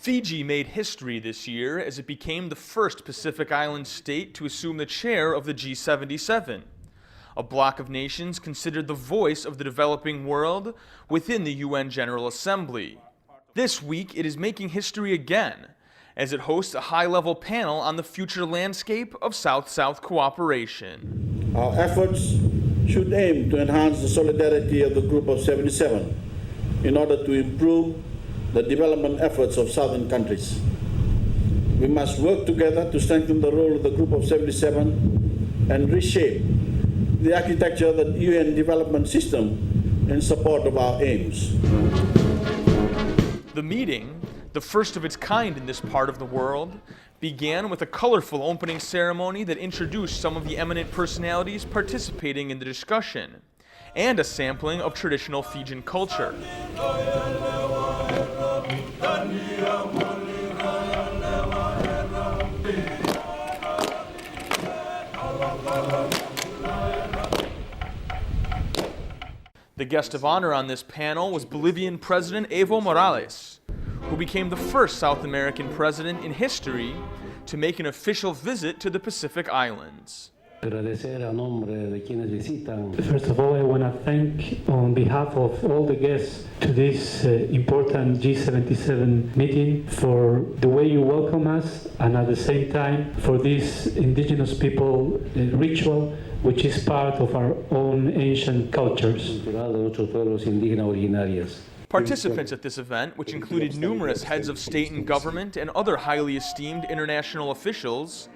Fiji made history this year as it became the first Pacific Island state to assume the chair of the G77, a bloc of nations considered the voice of the developing world within the UN General Assembly. This week, it is making history again, as it hosts a high-level panel on the future landscape of South-South cooperation. Our efforts should aim to enhance the solidarity of the Group of 77 in order to improve the development efforts of southern countries. We must work together to strengthen the role of the Group of 77 and reshape the architecture of the UN development system in support of our aims. The meeting, the first of its kind in this part of the world, began with a colorful opening ceremony that introduced some of the eminent personalities participating in the discussion, and a sampling of traditional Fijian culture. The guest of honor on this panel was Bolivian President Evo Morales, who became the first South American president in history to make an official visit to the Pacific Islands. First of all, I want to thank on behalf of all the guests to this important G77 meeting for the way you welcome us, and at the same time for this indigenous people ritual, which is part of our own ancient cultures. Participants at this event, which included numerous heads of state and government and other highly esteemed international officials,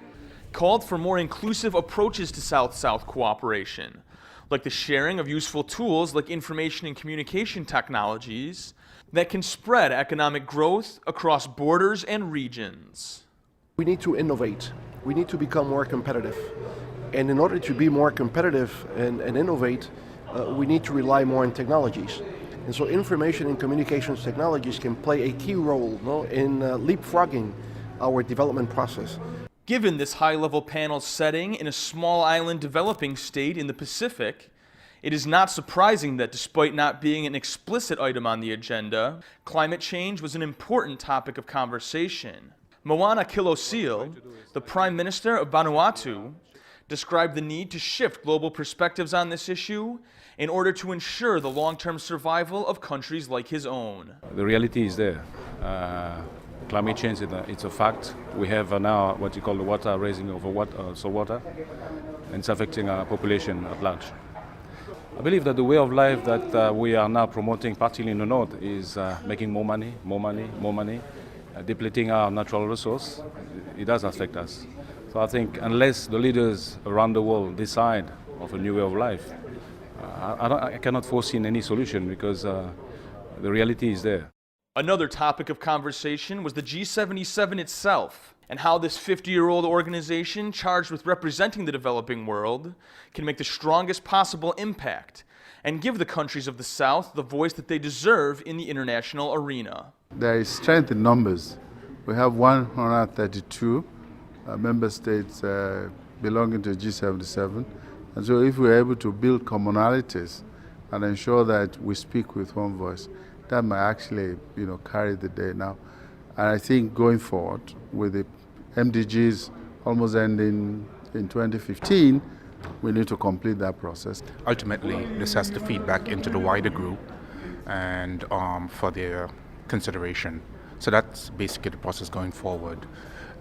called for more inclusive approaches to South-South cooperation, like the sharing of useful tools like information and communication technologies that can spread economic growth across borders and regions. We need to innovate. We need to become more competitive. And in order to be more competitive and innovate, we need to rely more on technologies. And so information and communications technologies can play a key role in leapfrogging our development process. Given this high-level panel setting in a small island developing state in the Pacific, it is not surprising that despite not being an explicit item on the agenda, climate change was an important topic of conversation. Moana Kilauea, the Prime Minister of Vanuatu, described the need to shift global perspectives on this issue in order to ensure the long-term survival of countries like his own. The reality is there. Climate change, it's a fact. We have now what you call the water raising over water, and it's affecting our population at large. I believe that the way of life that we are now promoting, particularly in the north, is making more money, depleting our natural resource. It does affect us. So I think unless the leaders around the world decide of a new way of life, I cannot foresee any solution because the reality is there. Another topic of conversation was the G77 itself, and how this 50-year-old organization charged with representing the developing world can make the strongest possible impact and give the countries of the South the voice that they deserve in the international arena. There is strength in numbers. We have 132 member states belonging to G77, and so if we're able to build commonalities and ensure that we speak with one voice, that might actually, carry the day now. And I think going forward, with the MDGs almost ending in 2015, we need to complete that process. Ultimately, this has to feed back into the wider group and for their consideration. So that's basically the process going forward.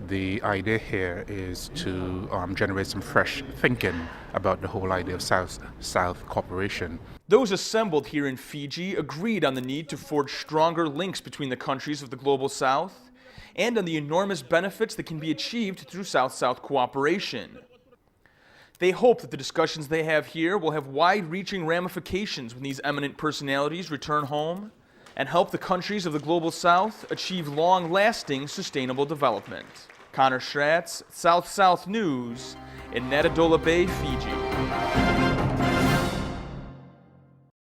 The idea here is to generate some fresh thinking about the whole idea of South-South cooperation. Those assembled here in Fiji agreed on the need to forge stronger links between the countries of the Global South and on the enormous benefits that can be achieved through South-South cooperation. They hope that the discussions they have here will have wide-reaching ramifications when these eminent personalities return home and help the countries of the Global South achieve long-lasting sustainable development. Connor Schratz, South-South News, in Natadola Bay, Fiji.